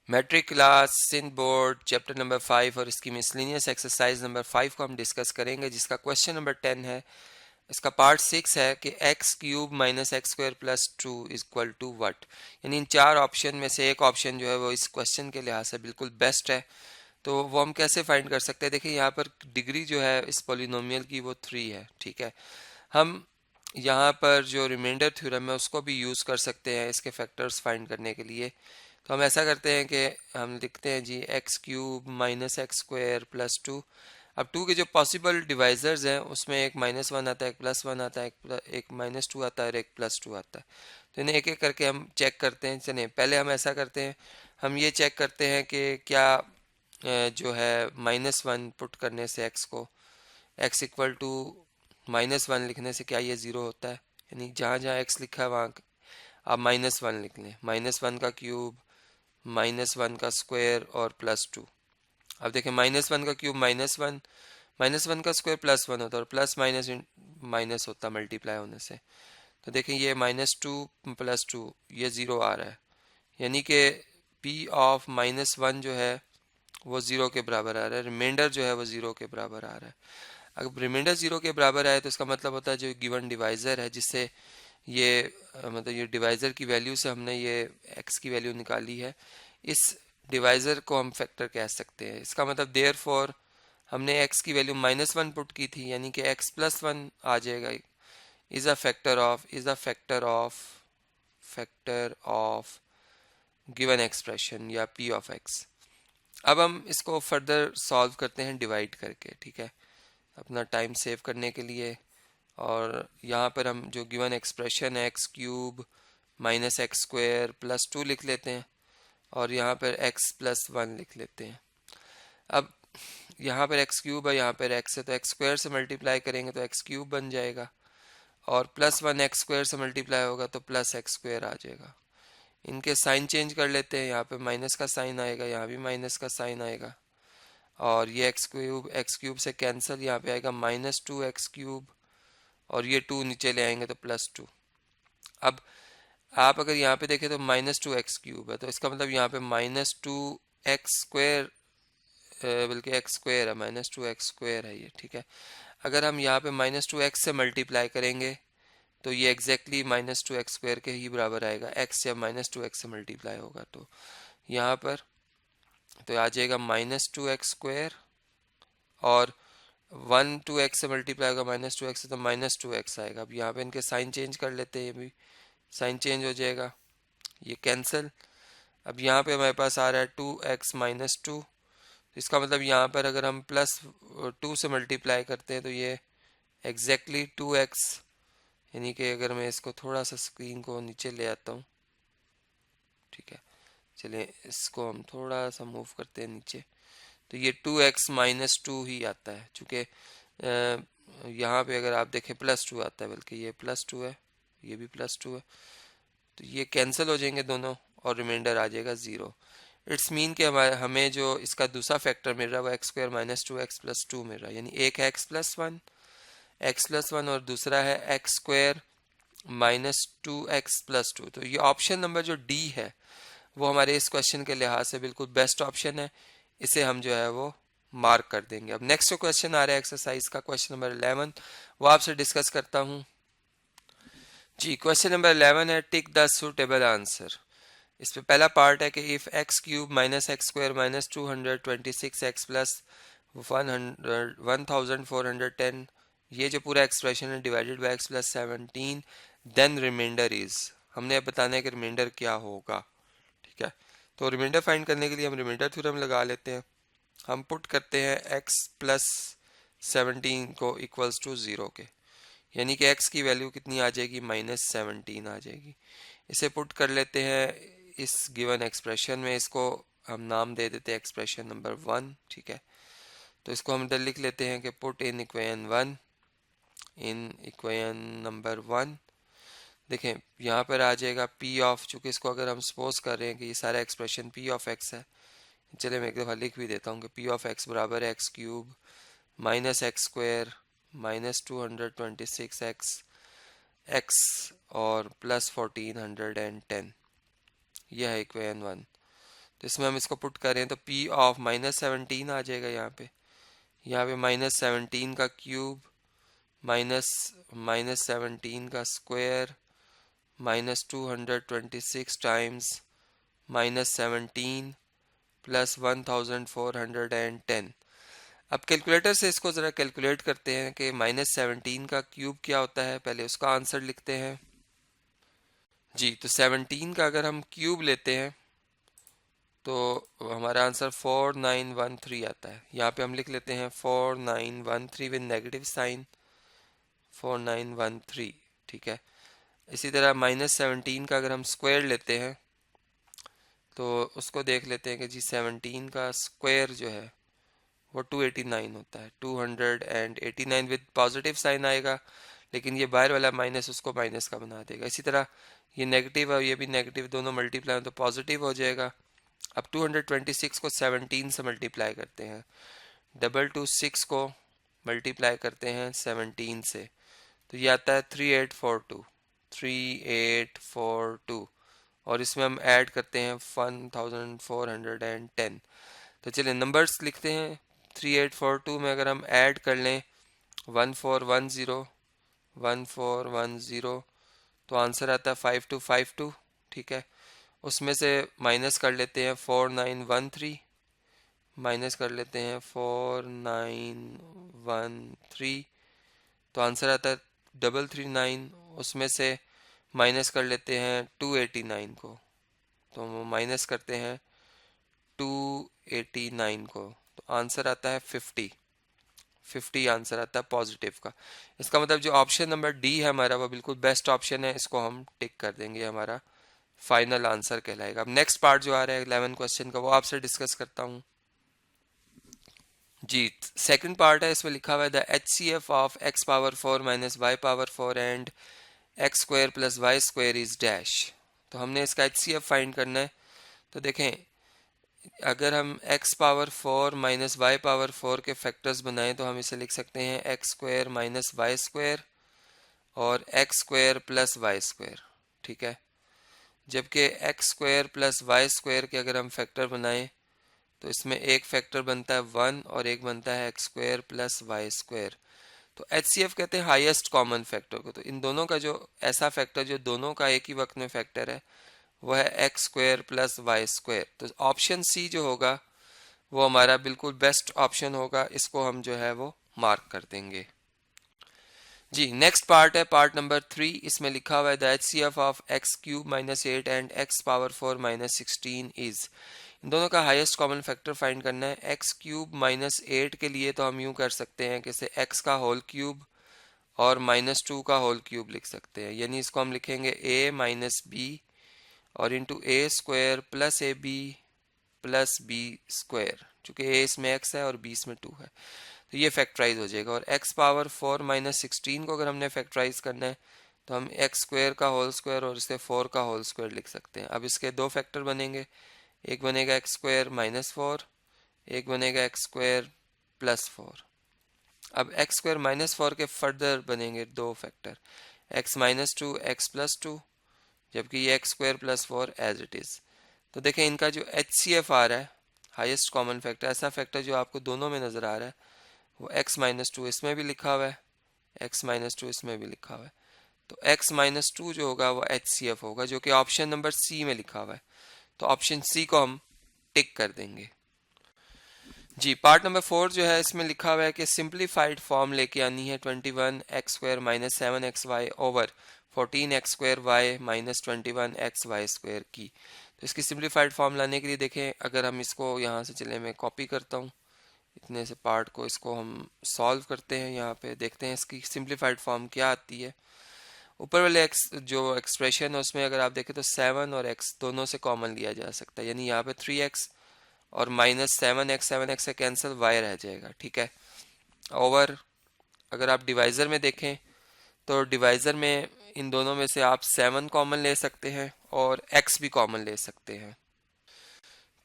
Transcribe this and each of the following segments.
Matric class Sindh board chapter number 5 और इसकी miscellaneous exercise number 5 को हम डिस्कस करेंगे, जिसका क्वेश्चन नंबर 10 है। इसका पार्ट 6 है कि x cube minus x square plus 2 equal to what. यानी इन चार ऑप्शन में से एक ऑप्शन जो है वो इस क्वेश्चन के लिहाज से बिल्कुल बेस्ट है। तो वो हम कैसे फाइंड कर सकते हैं? देखिए यहाँ पर डिग्री जो है इस पॉलिनोमियल की वो 3 है, ठीक है। हम यहाँ पर जो रिमाइंडर थ्योरम है उसको भी यूज़ कर सकते हैं इसके फैक्टर्स फाइंड करने के लिए। तो हम ऐसा करते हैं कि हम लिखते हैं G x cube minus x square plus 2। अब 2 के जो पॉसिबल डिवाइजर्स हैं उसमें एक -1 आता है, एक +1 आता है, एक -2 आता है और एक +2 आता है। तो इन्हें एक एक करके हम चेक करते हैं। चलिए पहले हम ऐसा करते हैं, हम ये चेक करते हैं कि क्या जो है -1 पुट करने से एक्स को एक्स इक्वल टू -1 लिखने से क्या ये ज़ीरो होता है? यानी जहाँ जहाँ एक्स लिखा है वहाँ आप -1 लिख लें। -1 का क्यूब, -1 का स्क्वायर और +2। अब देखें -1 का क्यूब -1, -1 का स्क्वायर +1 होता है और प्लस माइनस माइनस होता है मल्टीप्लाई होने से। तो देखें ये -2 + 2 ये ज़ीरो आ रहा है, यानी कि p ऑफ -1 जो है वो ज़ीरो के बराबर आ रहा है, रिमाइंडर जो है वो ज़ीरो के बराबर आ रहा है। अगर रिमाइंडर ज़ीरो के बराबर आए तो इसका मतलब होता है जो गिवन डिवाइज़र है जिससे ये मतलब ये डिवाइज़र की वैल्यू से हमने ये x की वैल्यू निकाली है, इस डिवाइज़र को हम फैक्टर कह सकते हैं। इसका मतलब देयरफॉर हमने x की वैल्यू -1 पुट की थी, यानी कि x+1 आ जाएगा। Is a factor of given expression या p ऑफ x। अब हम इसको फर्दर सॉल्व करते हैं डिवाइड करके, ठीक है, अपना टाइम सेव करने के लिए। और यहाँ पर हम जो गिवन एक्सप्रेशन है x cube minus x square plus 2 लिख लेते हैं और यहाँ पर x+1 लिख लेते हैं। अब यहाँ पर एक्स क्यूब है, यहाँ पर एक्स है, तो एक्स स्क्वायर से मल्टीप्लाई करेंगे तो एक्स क्यूब बन जाएगा और +1 एक्स स्क्वायर से मल्टीप्लाई होगा तो प्लस एक्स स्क्वायर आ जाएगा। इनके साइन चेंज कर लेते हैं, यहाँ पे माइनस का साइन आएगा, यहाँ भी माइनस का साइन आएगा और ये एक्स क्यूब से कैंसिल, यहाँ पे आएगा -2 एक्स क्यूब और ये 2 नीचे ले आएंगे तो +2। अब आप अगर यहाँ पे देखें तो -2 एक्स क्यूब है, तो इसका मतलब यहाँ पे -2 एक्स स्क्वायर, बल्कि एक्स स्क्वायर है, -2 एक्स स्क्वायर है ये, ठीक है। अगर हम यहाँ पे -2 एक्स से मल्टीप्लाई करेंगे तो ये एग्जैक्टली -2 एक्स स्क्वायर के ही बराबर आएगा। एक्स जब -2 एक्स से मल्टीप्लाई होगा तो यहाँ पर तो आ जाएगा -2 एक्स स्क्वायर और 2 एक्स से मल्टीप्लाई होगा -2 एक्स से तो -2 एक्स आएगा। अब यहाँ पे इनके साइन चेंज कर लेते हैं, ये भी साइन चेंज हो जाएगा, ये कैंसिल। अब यहाँ पे हमारे पास आ रहा है 2x-2, इसका मतलब यहाँ पर अगर हम +2 से मल्टीप्लाई करते हैं तो ये एग्जैक्टली 2x, यानी कि अगर मैं इसको थोड़ा सा स्क्रीन को नीचे ले आता हूँ, ठीक है, चलिए इसको हम थोड़ा सा मूव करते हैं नीचे, तो ये 2x-2 ही आता है। चूँकि यहाँ पे अगर आप देखें +2 आता है, बल्कि ये +2 है, ये भी +2 है, तो ये कैंसिल हो जाएंगे दोनों और रिमाइंडर आ जाएगा ज़ीरो। इट्स मीन कि हमें जो इसका दूसरा फैक्टर मिल रहा है वो एक्स स्क्वायर -2x+2 मिल रहा है, यानी एक है x+1 और दूसरा है एक्स स्क्वायर -2x+2। तो ये ऑप्शन नंबर जो डी है वो हमारे इस क्वेश्चन के लिहाज से बिल्कुल बेस्ट ऑप्शन है, इसे हम जो है वो मार्क कर देंगे। अब नेक्स्ट जो क्वेश्चन आ रहा है एक्सरसाइज का, क्वेश्चन नंबर 11, वो आपसे डिस्कस करता हूँ जी। क्वेश्चन नंबर 11 है टिक द सुटेबल आंसर। इस पे पहला पार्ट है कि if x cube minus x square minus 226x plus 1410, ये जो पूरा एक्सप्रेशन है divided by x plus 17, then remainder is, हमने अब बताना है कि रिमाइंडर क्या होगा, ठीक है। तो रिमाइंडर फाइंड करने के लिए हम रिमाइंडर थ्योरम लगा लेते हैं। हम पुट करते हैं x प्लस 17 को इक्वल्स टू 0 के, यानी कि x की वैल्यू कितनी आ जाएगी, -17 आ जाएगी। इसे पुट कर लेते हैं इस गिवन एक्सप्रेशन में, इसको हम नाम दे देते हैं एक्सप्रेशन नंबर 1, ठीक है। तो इसको हम इधर लिख लेते हैं कि put in equation 1 in equation number 1। देखें यहाँ पर आ जाएगा p ऑफ, चूँकि इसको अगर हम सपोज कर रहे हैं कि ये सारा एक्सप्रेशन p ऑफ x है, चलिए मैं एक दफ़ा लिख भी देता हूँ कि p ऑफ x बराबर है x cube minus x square -226x x और प्लस 1410, यह है इक्वेशन 1। तो इसमें हम इसको पुट करें तो p ऑफ -17 आ जाएगा यहाँ पे -17 का क्यूब माइनस -17 का स्क्वायर -226 टाइम्स -17 प्लस 1410। अब कैलकुलेटर से इसको ज़रा कैलकुलेट करते हैं कि -17 का क्यूब क्या होता है, पहले उसका आंसर लिखते हैं। जी, तो 17 का अगर हम क्यूब लेते हैं तो हमारा आंसर 4913 आता है। यहाँ पे हम लिख लेते हैं 4913 विद नेगेटिव साइन, 4913, ठीक है। इसी तरह -17 का अगर हम स्क्वायर लेते हैं तो उसको देख लेते हैं कि जी 17 का स्क्वायर जो है वो 289 होता है। 289 विद पॉजिटिव साइन आएगा, लेकिन ये बाहर वाला माइनस उसको माइनस का बना देगा। इसी तरह ये नेगेटिव और ये भी नेगेटिव दोनों मल्टीप्लाई हो तो पॉजिटिव हो जाएगा। अब 226 को 17 से मल्टीप्लाई करते हैं, 226 को मल्टीप्लाई करते हैं 17 से, तो ये आता है 3842, 3842, और इसमें हम ऐड करते हैं 1410। तो चलिए नंबर्स लिखते हैं। 3842 में अगर हम ऐड कर लें 1410, 1410, तो आंसर आता है 5252, ठीक है। उसमें से माइनस कर लेते हैं 4913, माइनस कर लेते हैं 4913, तो आंसर आता है 339। उसमें से माइनस कर लेते हैं 289 को, तो वो माइनस करते हैं 289 को, तो आंसर आता है 50, 50 आंसर आता है पॉजिटिव का। इसका मतलब जो ऑप्शन नंबर डी है हमारा वो बिल्कुल बेस्ट ऑप्शन है, इसको हम टिक कर देंगे, हमारा फाइनल आंसर कहलाएगा। अब नेक्स्ट पार्ट जो आ रहा है 11 क्वेश्चन का वो आपसे डिस्कस करता हूँ। जी, सेकंड पार्ट है, इसमें लिखा हुआ है the HCF of x power 4 minus y power 4 and x square plus y square is dash. तो हमने इसका HCF फाइंड करना है। तो देखें, अगर हम x power 4 minus y power 4 के फैक्टर्स बनाएं तो हम इसे लिख सकते हैं x square minus y square और x square plus y square, ठीक है। जबकि x square plus y square के अगर हम फैक्टर बनाएं तो इसमें एक फैक्टर बनता है 1 और एक बनता है x square plus y square. तो HCF कहते हैं हाईएस्ट कॉमन फैक्टर को। तो इन दोनों का जो ऐसा फैक्टर जो दोनों का एक ही वक्त में फैक्टर है वो है x square plus y square. तो ऑप्शन सी जो होगा वो हमारा बिल्कुल बेस्ट ऑप्शन होगा, इसको हम जो है वो मार्क कर देंगे। जी, नेक्स्ट पार्ट है पार्ट नंबर 3। इसमें लिखा हुआ है the HCF of x cube minus 8 and x power 4 minus 16 is. इन दोनों का हाईएस्ट कॉमन फैक्टर फाइंड करना है। एक्स क्यूब माइनस 8 के लिए तो हम यूं कर सकते हैं कि इसे एक्स का होल क्यूब और -2 का होल क्यूब लिख सकते हैं, यानी इसको हम लिखेंगे a माइनस बी और into a square plus a b plus b square, चूँकि a इसमें x है और b इसमें 2 है, तो ये फैक्टराइज हो जाएगा। और x पावर 4 माइनस 16 को अगर हमने फैक्टराइज करना है तो हम एक्स स्क्वायर का होल स्क्वायर और इसे 4 का होल स्क्वायर लिख सकते हैं। अब इसके दो फैक्टर बनेंगे, एक बनेगा एक्स स्क्वायर माइनस 4, एक बनेगा एक्स स्क्वायर प्लस 4। अब एक्स स्क्वायर माइनस 4 के फर्दर बनेंगे दो factor, x minus 2 x plus 2, जबकि ये x square plus 4 as it is. तो देखें इनका जो HCF आ रहा है हाईएस्ट कॉमन फैक्टर, ऐसा फैक्टर जो आपको दोनों में नज़र आ रहा है वो एक्स माइनस 2 इसमें भी लिखा हुआ है, एक्स माइनस 2 इसमें भी लिखा हुआ है। तो एक्स माइनस 2 जो होगा वो HCF होगा, जो कि ऑप्शन नंबर सी में लिखा हुआ है। तो ऑप्शन सी को हम टिक कर देंगे। जी, पार्ट नंबर 4 जो है इसमें लिखा हुआ है कि सिंप्लीफाइड फॉर्म लेके आनी है 21 x square minus 7 x y over 14 x square y minus 21 x y square की। तो इसकी सिंप्लीफाइड फॉर्म लाने के लिए देखें, अगर हम इसको यहाँ से चले मैं कॉपी करता हूँ इतने से पार्ट को, इसको हम सॉल्व करते हैं। यहाँ पे देखते हैं इसकी सिंप्लीफाइड फॉर्म क्या आती है। ऊपर वाले एक्स जो एक्सप्रेशन है उसमें अगर आप देखें तो 7 और x दोनों से कॉमन लिया जा सकता है, यानी यहाँ पे 3x और माइनस 7x से कैंसिल y रह जाएगा, ठीक है। ओवर अगर आप डिवाइज़र में देखें तो डिवाइज़र में इन दोनों में से आप 7 कॉमन ले सकते हैं और x भी कॉमन ले सकते हैं।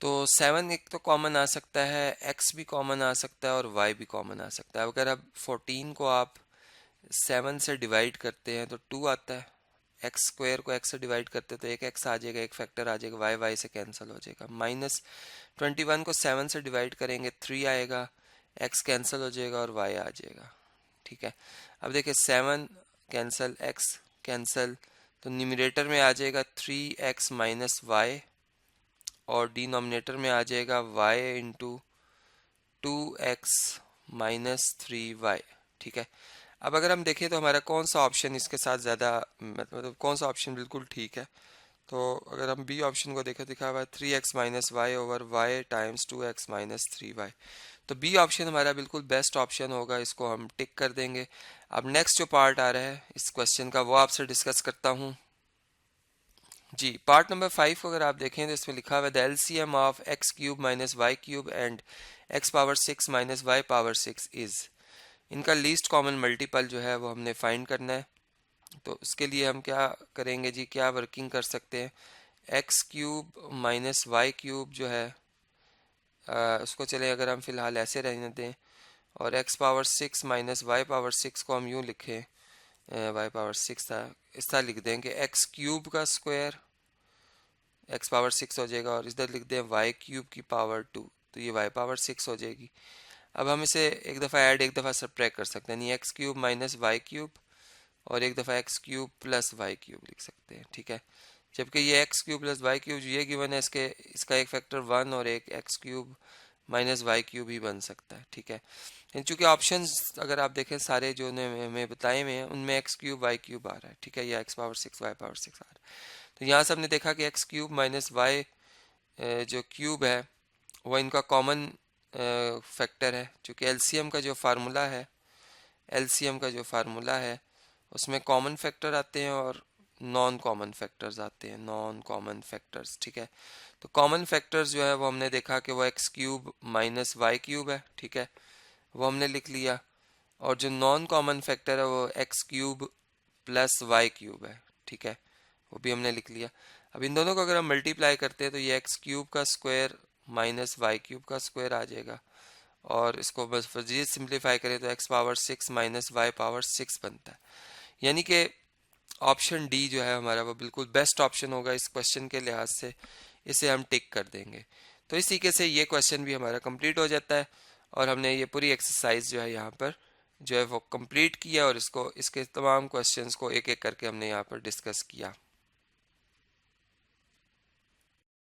तो 7 एक तो कॉमन आ सकता है, x भी कॉमन आ सकता है और y भी कॉमन आ सकता है। अगर अब 14 को आप 7 से डिवाइड करते हैं तो 2 आता है, एक्स स्क्वायर को एक्स से डिवाइड करते तो एक एक्स आ जाएगा, एक फैक्टर आ जाएगा, वाई वाई से कैंसिल हो जाएगा। -21 को 7 से डिवाइड करेंगे 3 आएगा, एक्स कैंसिल हो जाएगा और वाई आ जाएगा। ठीक है, अब देखिए 7 कैंसिल, एक्स कैंसिल, तो न्यूमरेटर में आ जाएगा 3x माइनस वाई और डिनोमिनेटर में आ जाएगा y into 2x minus 3y। ठीक है, अब अगर हम देखें तो हमारा कौन सा ऑप्शन इसके साथ ज़्यादा मतलब कौन सा ऑप्शन बिल्कुल ठीक है, तो अगर हम बी ऑप्शन को देखें, दिखा हुआ है 3x minus y over y times 2x minus 3y, तो बी ऑप्शन हमारा बिल्कुल बेस्ट ऑप्शन होगा, इसको हम टिक कर देंगे। अब नेक्स्ट जो पार्ट आ रहा है इस क्वेश्चन का वो आपसे डिस्कस करता हूँ। जी, पार्ट नंबर 5 को अगर आप देखें तो इसमें लिखा हुआ है the LCM of x cube minus y cube and x power 6 minus y power 6 is, इनका लीस्ट कॉमन मल्टीपल जो है वो हमने फाइंड करना है। तो उसके लिए हम क्या करेंगे जी, क्या वर्किंग कर सकते हैं, x cube minus y cube जो है उसको चले अगर हम फिलहाल ऐसे रहने दें, और x power 6 minus y power 6 को हम यूँ लिखें, वाई पावर 6 था, इस तरह लिख दें कि एक्स क्यूब का स्क्वायर एक्स पावर 6 हो जाएगा, और इधर लिख दें वाई क्यूब की पावर 2, तो ये वाई पावर 6 हो जाएगी। अब हम इसे एक दफ़ा ऐड एक दफ़ा सब्ट्रैक्ट कर सकते हैं, यानी x cube minus y cube और एक दफ़ा x cube plus y cube लिख सकते हैं। ठीक है, जबकि ये x cube plus y cube ये गिवन है, इसका एक फैक्टर 1 और एक x cube minus y cube ही बन सकता है। ठीक है, चूँकि ऑप्शंस अगर आप देखें सारे जो हमें बताए हुए हैं उनमें एक्स क्यूब वाई क्यूब आ रहा है। ठीक है, या एक्स पावर 6 वाई पावर 6 आ रहा है, तो यहाँ से हमने देखा कि एक्स क्यूब माइनस वाई जो क्यूब है वो इनका कॉमन फैक्टर है, चूँकि एलसीएम का जो फार्मूला है उसमें कॉमन फैक्टर आते हैं और नॉन कॉमन फैक्टर्स आते हैं, नॉन कॉमन फैक्टर्स। ठीक है, तो कॉमन फैक्टर्स जो है वो हमने देखा कि वो x cube minus y cube है। ठीक है, वो हमने लिख लिया, और जो नॉन कॉमन फैक्टर है वो x cube plus y cube है। ठीक है, वो भी हमने लिख लिया। अब इन दोनों को अगर हम मल्टीप्लाई करते हैं तो ये एक्स क्यूब का स्क्वायर माइनस वाई क्यूब का स्क्वायर आ जाएगा, और इसको बस मजीद सिंप्लीफाई करें तो x power 6 minus y power 6 बनता है। यानी कि ऑप्शन डी जो है हमारा वो बिल्कुल बेस्ट ऑप्शन होगा इस क्वेश्चन के लिहाज से, इसे हम टिक कर देंगे। तो इस तरीके से ये क्वेश्चन भी हमारा कंप्लीट हो जाता है, और हमने ये पूरी एक्सरसाइज जो है यहाँ पर जो है वो कंप्लीट किया, और इसके तमाम क्वेश्चंस को एक एक करके हमने यहाँ पर डिस्कस किया।